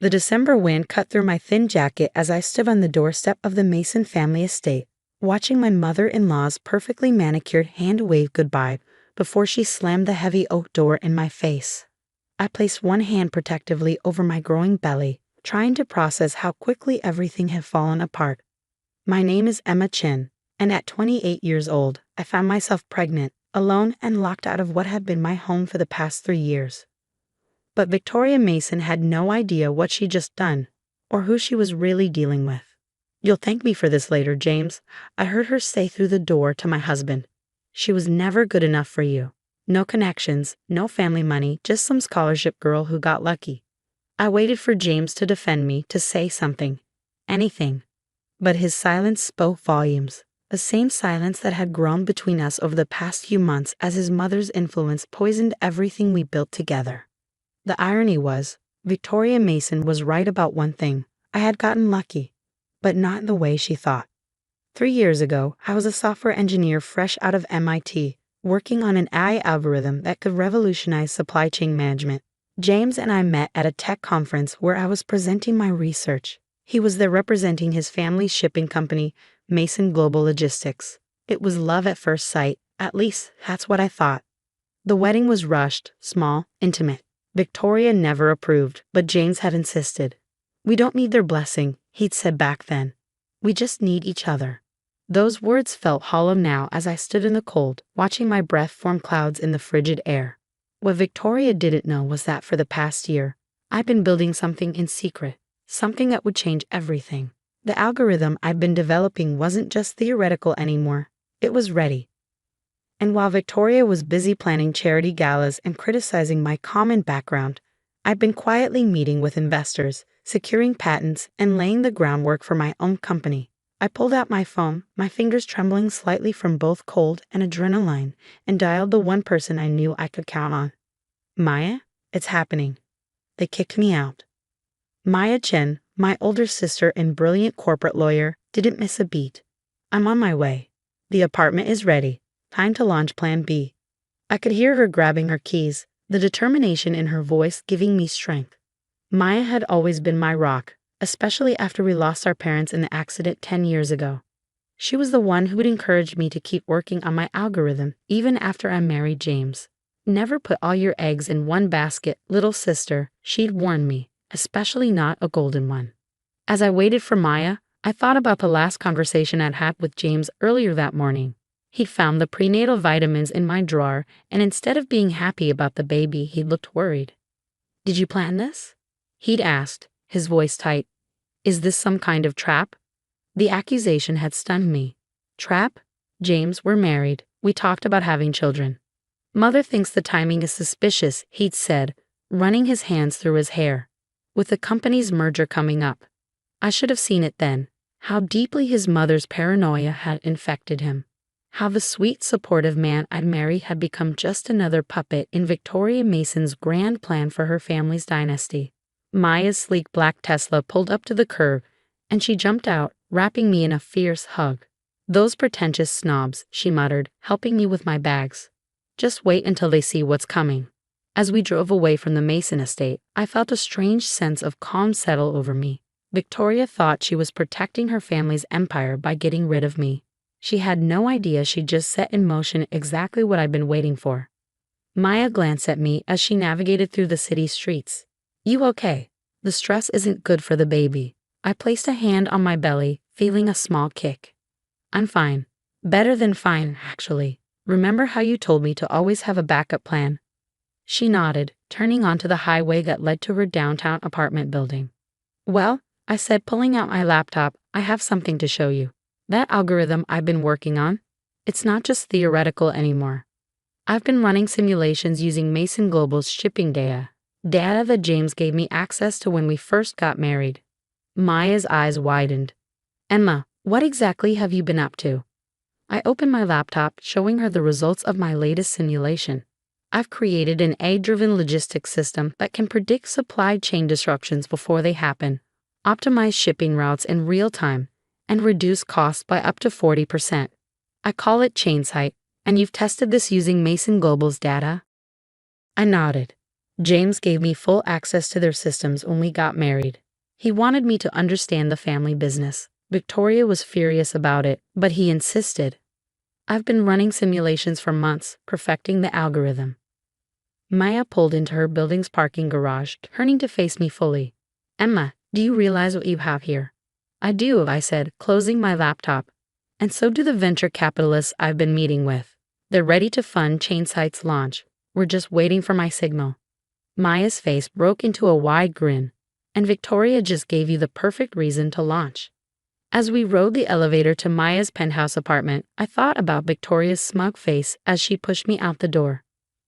The December wind cut through my thin jacket as I stood on the doorstep of the Mason family estate, watching my mother-in-law's perfectly manicured hand wave goodbye before she slammed the heavy oak door in my face. I placed one hand protectively over my growing belly, trying to process how quickly everything had fallen apart. My name is Emma Chin, and at 28 years old, I found myself pregnant, alone, and locked out of what had been my home for the past 3 years. But Victoria Mason had no idea what she'd just done, or who she was really dealing with. "You'll thank me for this later, James," I heard her say through the door to my husband. "She was never good enough for you. No connections, no family money, just some scholarship girl who got lucky." I waited for James to defend me, to say something. Anything. But his silence spoke volumes. The same silence that had grown between us over the past few months as his mother's influence poisoned everything we built together. The irony was, Victoria Mason was right about one thing. I had gotten lucky, but not in the way she thought. 3 years ago, I was a software engineer fresh out of MIT, working on an AI algorithm that could revolutionize supply chain management. James and I met at a tech conference where I was presenting my research. He was there representing his family's shipping company, Mason Global Logistics. It was love at first sight, at least that's what I thought. The wedding was rushed, small, intimate. Victoria never approved, but James had insisted. "We don't need their blessing," he'd said back then. "We just need each other." Those words felt hollow now as I stood in the cold, watching my breath form clouds in the frigid air. What Victoria didn't know was that for the past year, I'd been building something in secret, something that would change everything. The algorithm I'd been developing wasn't just theoretical anymore, it was ready. And while Victoria was busy planning charity galas and criticizing my common background, I'd been quietly meeting with investors, securing patents, and laying the groundwork for my own company. I pulled out my phone, my fingers trembling slightly from both cold and adrenaline, and dialed the one person I knew I could count on. "Maya, it's happening." They kicked me out. Maya Chen, my older sister and brilliant corporate lawyer, didn't miss a beat. "I'm on my way. The apartment is ready. Time to launch Plan B." I could hear her grabbing her keys, the determination in her voice giving me strength. Maya had always been my rock, especially after we lost our parents in the accident 10 years ago. She was the one who had encouraged me to keep working on my algorithm even after I married James. "Never put all your eggs in one basket, little sister," she'd warned me, especially not a golden one. As I waited for Maya, I thought about the last conversation I'd had with James earlier that morning. He'd found the prenatal vitamins in my drawer, and instead of being happy about the baby, he looked worried. "Did you plan this?" he'd asked, his voice tight. "Is this some kind of trap?" The accusation had stunned me. Trap? "James, we're married. We talked about having children." "Mother thinks the timing is suspicious," he'd said, running his hands through his hair. "With the company's merger coming up." I should have seen it then, how deeply his mother's paranoia had infected him. How the sweet, supportive man I'd married had become just another puppet in Victoria Mason's grand plan for her family's dynasty. Maya's sleek black Tesla pulled up to the curb, and she jumped out, wrapping me in a fierce hug. "Those pretentious snobs," she muttered, helping me with my bags. "Just wait until they see what's coming." As we drove away from the Mason estate, I felt a strange sense of calm settle over me. Victoria thought she was protecting her family's empire by getting rid of me. She had no idea she'd just set in motion exactly what I'd been waiting for. Maya glanced at me as she navigated through the city streets. "You okay? The stress isn't good for the baby." I placed a hand on my belly, feeling a small kick. "I'm fine. Better than fine, actually. Remember how you told me to always have a backup plan?" She nodded, turning onto the highway that led to her downtown apartment building. "Well," I said, pulling out my laptop, "I have something to show you. That algorithm I've been working on, it's not just theoretical anymore. I've been running simulations using Mason Global's shipping data that James gave me access to when we first got married." Maya's eyes widened. "Emma, what exactly have you been up to?" I opened my laptop, showing her the results of my latest simulation. I've created an AI-driven logistics system that can predict supply chain disruptions before they happen, optimize shipping routes in real time, and reduce costs by up to 40%. I call it ChainSight, and you've tested this using Mason Global's data?" I nodded. James gave me full access to their systems when we got married. He wanted me to understand the family business. Victoria was furious about it, but he insisted. I've been running simulations for months, perfecting the algorithm. Maya pulled into her building's parking garage, turning to face me fully. Emma, do you realize what you have here? I do, I said, closing my laptop. And so do the venture capitalists I've been meeting with. They're ready to fund Chainsite's launch. We're just waiting for my signal. Maya's face broke into a wide grin. And Victoria just gave you the perfect reason to launch. As we rode the elevator to Maya's penthouse apartment, I thought about Victoria's smug face as she pushed me out the door.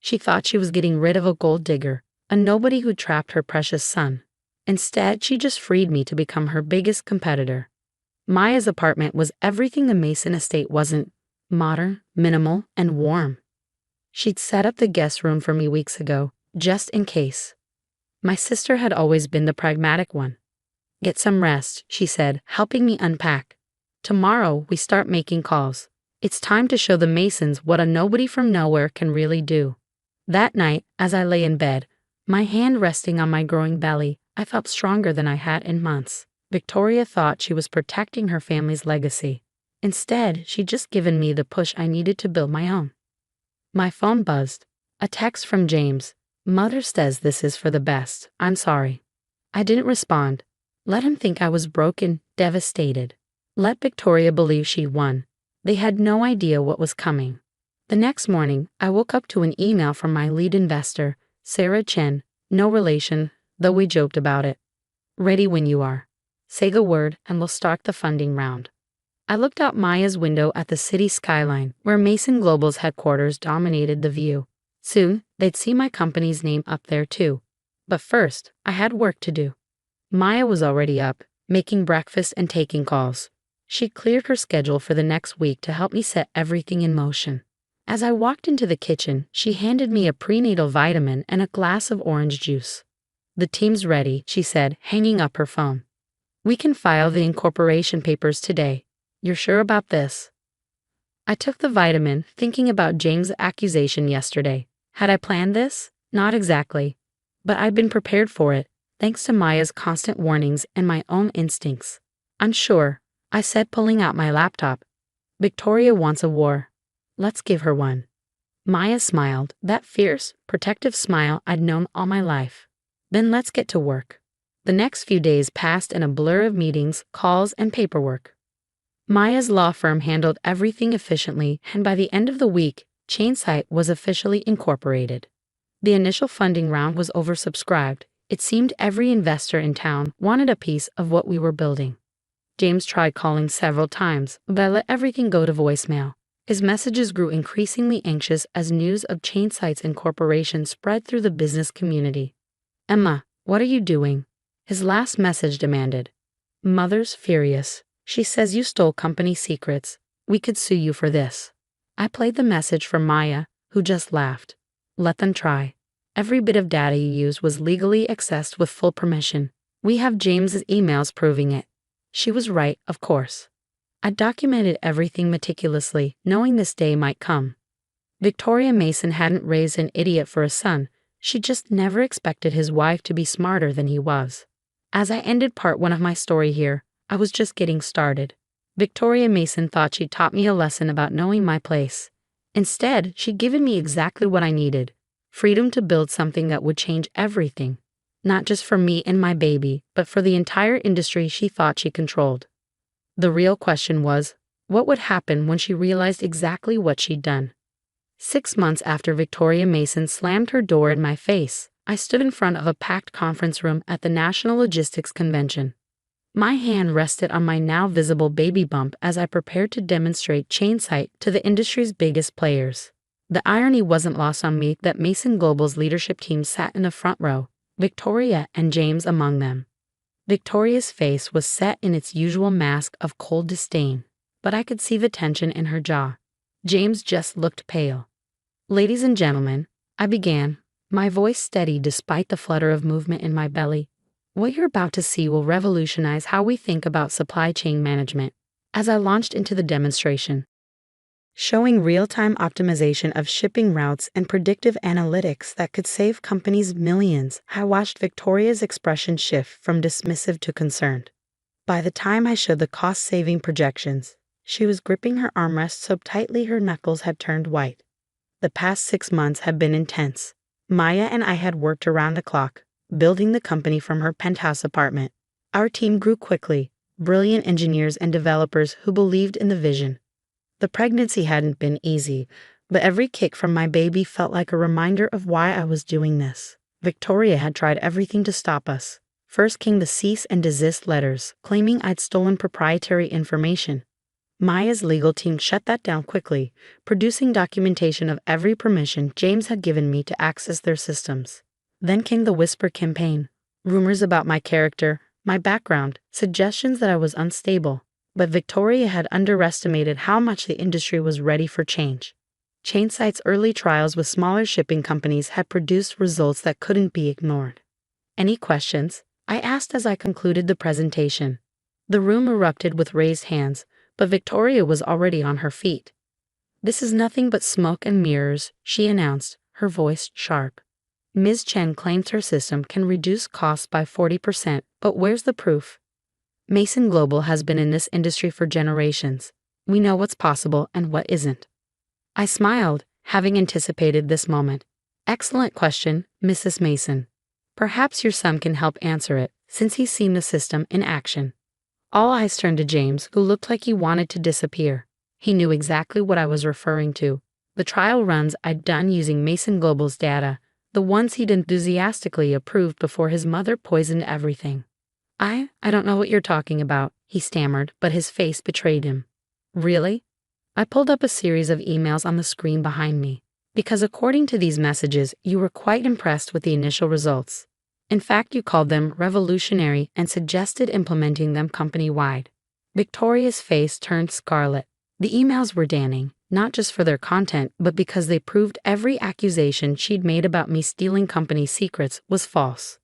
She thought she was getting rid of a gold digger, a nobody who trapped her precious son. Instead, she just freed me to become her biggest competitor. Maya's apartment was everything the Mason estate wasn't: modern, minimal, and warm. She'd set up the guest room for me weeks ago, just in case. My sister had always been the pragmatic one. Get some rest, she said, helping me unpack. Tomorrow, we start making calls. It's time to show the Masons what a nobody from nowhere can really do. That night, as I lay in bed, my hand resting on my growing belly, I felt stronger than I had in months. Victoria thought she was protecting her family's legacy. Instead, she'd just given me the push I needed to build my own. My phone buzzed. A text from James. Mother says this is for the best. I'm sorry. I didn't respond. Let him think I was broken, devastated. Let Victoria believe she won. They had no idea what was coming. The next morning, I woke up to an email from my lead investor, Sarah Chen, no relation, though we joked about it. Ready when you are. Say the word and we'll start the funding round. I looked out Maya's window at the city skyline, where Mason Global's headquarters dominated the view. Soon, they'd see my company's name up there too. But first, I had work to do. Maya was already up, making breakfast and taking calls. She cleared her schedule for the next week to help me set everything in motion. As I walked into the kitchen, she handed me a prenatal vitamin and a glass of orange juice. The team's ready, she said, hanging up her phone. We can file the incorporation papers today. You're sure about this? I took the vitamin, thinking about James' accusation yesterday. Had I planned this? Not exactly. But I'd been prepared for it, thanks to Maya's constant warnings and my own instincts. I'm sure, I said, pulling out my laptop. Victoria wants a war. Let's give her one. Maya smiled, that fierce, protective smile I'd known all my life. Then let's get to work. The next few days passed in a blur of meetings, calls, and paperwork. Maya's law firm handled everything efficiently, and by the end of the week, Chainsite was officially incorporated. The initial funding round was oversubscribed. It seemed every investor in town wanted a piece of what we were building. James tried calling several times, but I let everything go to voicemail. His messages grew increasingly anxious as news of Chainsite's incorporation spread through the business community. Emma, what are you doing? His last message demanded. Mother's furious. She says you stole company secrets. We could sue you for this. I played the message for Maya, who just laughed. Let them try. Every bit of data you used was legally accessed with full permission. We have James's emails proving it. She was right, of course. I documented everything meticulously, knowing this day might come. Victoria Mason hadn't raised an idiot for a son. She just never expected his wife to be smarter than he was. As I ended part one of my story here, I was just getting started. Victoria Mason thought she'd taught me a lesson about knowing my place. Instead, she'd given me exactly what I needed: freedom to build something that would change everything. Not just for me and my baby, but for the entire industry she thought she controlled. The real question was, what would happen when she realized exactly what she'd done? 6 months after Victoria Mason slammed her door in my face, I stood in front of a packed conference room at the National Logistics Convention. My hand rested on my now visible baby bump as I prepared to demonstrate Chainsite to the industry's biggest players. The irony wasn't lost on me that Mason Global's leadership team sat in the front row, Victoria and James among them. Victoria's face was set in its usual mask of cold disdain, but I could see the tension in her jaw. James just looked pale. Ladies and gentlemen, I began, my voice steady despite the flutter of movement in my belly. What you're about to see will revolutionize how we think about supply chain management. As I launched into the demonstration, showing real-time optimization of shipping routes and predictive analytics that could save companies millions. I watched Victoria's expression shift from dismissive to concerned. By the time I showed the cost-saving projections, she was gripping her armrest so tightly her knuckles had turned white. The past 6 months had been intense. Maya and I had worked around the clock, building the company from her penthouse apartment. Our team grew quickly, brilliant engineers and developers who believed in the vision. The pregnancy hadn't been easy, but every kick from my baby felt like a reminder of why I was doing this. Victoria had tried everything to stop us. First came the cease and desist letters, claiming I'd stolen proprietary information. Maya's legal team shut that down quickly, producing documentation of every permission James had given me to access their systems. Then came the whisper campaign, rumors about my character, my background, suggestions that I was unstable. But Victoria had underestimated how much the industry was ready for change. ChainSight's early trials with smaller shipping companies had produced results that couldn't be ignored. Any questions? I asked as I concluded the presentation. The room erupted with raised hands, but Victoria was already on her feet. "This is nothing but smoke and mirrors," she announced, her voice sharp. "Ms. Chen claims her system can reduce costs by 40%, but where's the proof? Mason Global has been in this industry for generations. We know what's possible and what isn't." I smiled, having anticipated this moment. "Excellent question, Mrs. Mason. Perhaps your son can help answer it, since he's seen the system in action." All eyes turned to James, who looked like he wanted to disappear. He knew exactly what I was referring to. The trial runs I'd done using Mason Global's data, the ones he'd enthusiastically approved before his mother poisoned everything. I don't know what you're talking about," he stammered, but his face betrayed him. "Really?" I pulled up a series of emails on the screen behind me. "Because according to these messages, you were quite impressed with the initial results. In fact, you called them revolutionary and suggested implementing them company-wide." Victoria's face turned scarlet. The emails were damning, not just for their content, but because they proved every accusation she'd made about me stealing company secrets was false.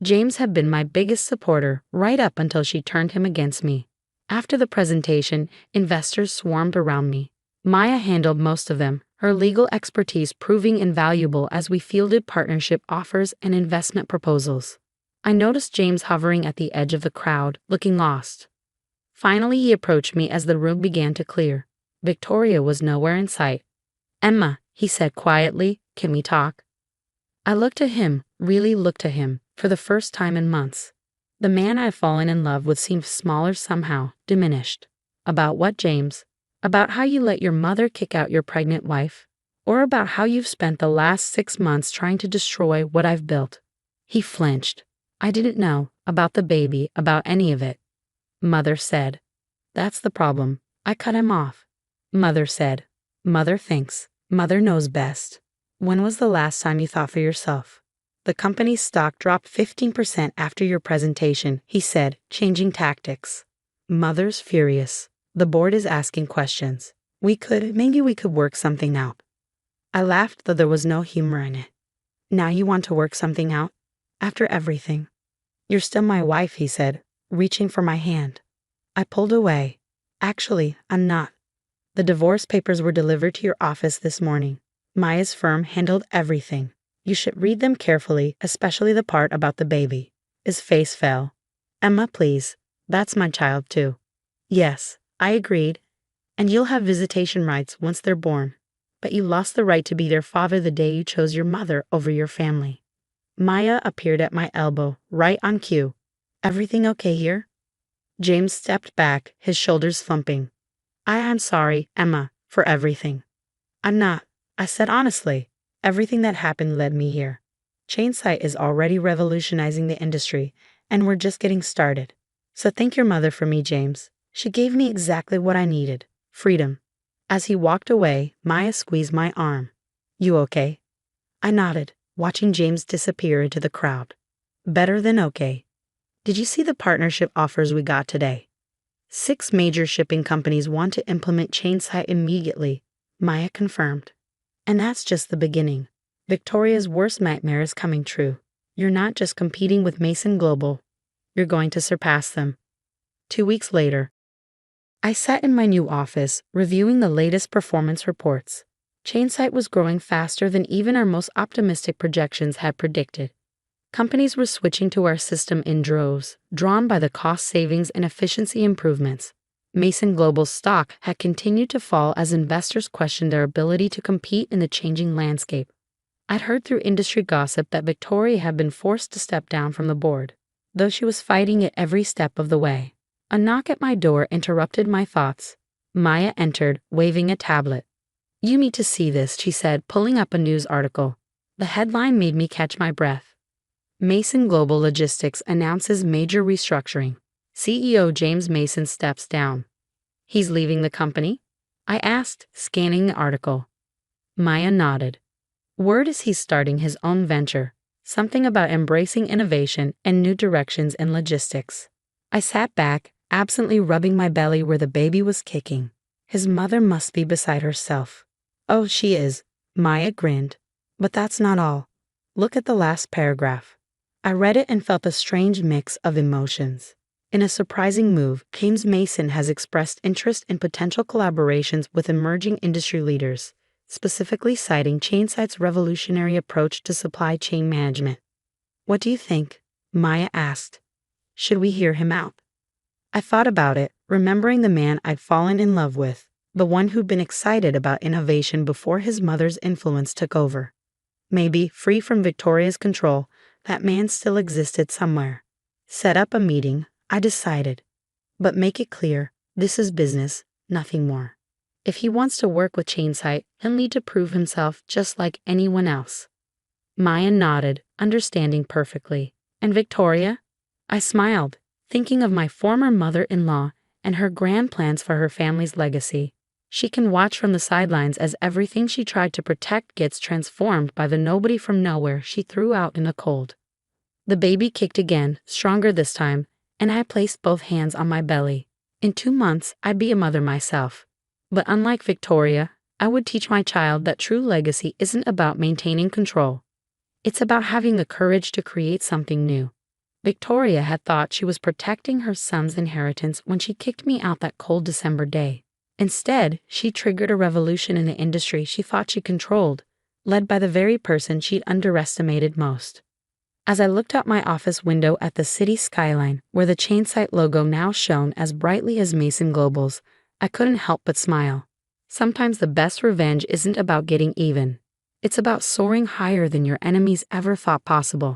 James had been my biggest supporter right up until she turned him against me. After the presentation, investors swarmed around me. Maya handled most of them, her legal expertise proving invaluable as we fielded partnership offers and investment proposals. I noticed James hovering at the edge of the crowd, looking lost. Finally, he approached me as the room began to clear. Victoria was nowhere in sight. "Emma," he said quietly, "can we talk?" I looked at him, really looked at him, for the first time in months. The man I'd fallen in love with seemed smaller somehow, diminished. "About what, James? About how you let your mother kick out your pregnant wife? Or about how you've spent the last 6 months trying to destroy what I've built?" He flinched. "I didn't know about the baby, about any of it." Mother said. "That's the problem." I cut him off. Mother said. "Mother thinks. Mother knows best. When was the last time you thought for yourself?" "The company's stock dropped 15% after your presentation," he said, changing tactics. Mother's furious. "The board is asking questions. Maybe we could work something out." I laughed, though there was no humor in it. "Now you want to work something out? After everything?" "You're still my wife," he said, reaching for my hand. I pulled away. "Actually, I'm not. The divorce papers were delivered to your office this morning. Maya's firm handled everything. You should read them carefully, especially the part about the baby." His face fell. "Emma, please. That's my child, too." "Yes," I agreed. "And you'll have visitation rights once they're born. But you lost the right to be their father the day you chose your mother over your family." Maya appeared at my elbow, right on cue. "Everything okay here?" James stepped back, his shoulders slumping. I'm sorry, Emma, for everything." "I'm not," I said honestly. "Everything that happened led me here. ChainSight is already revolutionizing the industry, and we're just getting started. So thank your mother for me, James. She gave me exactly what I needed, freedom." As he walked away, Maya squeezed my arm. "You okay?" I nodded, watching James disappear into the crowd. "Better than okay. Did you see the partnership offers we got today? 6 major shipping companies want to implement ChainSight immediately," Maya confirmed. "And that's just the beginning. Victoria's worst nightmare is coming true. You're not just competing with Mason Global. You're going to surpass them." 2 weeks later, I sat in my new office, reviewing the latest performance reports. Chainsight was growing faster than even our most optimistic projections had predicted. Companies were switching to our system in droves, drawn by the cost savings and efficiency improvements. Mason Global's stock had continued to fall as investors questioned their ability to compete in the changing landscape. I'd heard through industry gossip that Victoria had been forced to step down from the board, though she was fighting it every step of the way. A knock at my door interrupted my thoughts. Maya entered, waving a tablet. "You need to see this," she said, pulling up a news article. The headline made me catch my breath. Mason Global Logistics announces major restructuring. CEO James Mason steps down. He's leaving the company? I asked, scanning the article. Maya nodded. Word is he's starting his own venture, something about embracing innovation and new directions in logistics. I sat back, absently rubbing my belly where the baby was kicking. His mother must be beside herself. Oh, she is, Maya grinned. But that's not all. Look at the last paragraph. I read it and felt a strange mix of emotions. In a surprising move, James Mason has expressed interest in potential collaborations with emerging industry leaders, specifically citing Chainsight's revolutionary approach to supply chain management. What do you think? Maya asked. Should we hear him out? I thought about it, remembering the man I'd fallen in love with, the one who'd been excited about innovation before his mother's influence took over. Maybe, free from Victoria's control, that man still existed somewhere. Set up a meeting, I decided. But make it clear, this is business, nothing more. If he wants to work with Chainsight, he'll need to prove himself just like anyone else. Maya nodded, understanding perfectly. And Victoria? I smiled, thinking of my former mother-in-law and her grand plans for her family's legacy. She can watch from the sidelines as everything she tried to protect gets transformed by the nobody from nowhere she threw out in the cold. The baby kicked again, stronger this time, and I placed both hands on my belly. In 2 months, I'd be a mother myself. But unlike Victoria, I would teach my child that true legacy isn't about maintaining control. It's about having the courage to create something new. Victoria had thought she was protecting her son's inheritance when she kicked me out that cold December day. Instead, she triggered a revolution in the industry she thought she controlled, led by the very person she'd underestimated most. As I looked out my office window at the city skyline, where the Chainsight logo now shone as brightly as Mason Global's, I couldn't help but smile. Sometimes the best revenge isn't about getting even. It's about soaring higher than your enemies ever thought possible.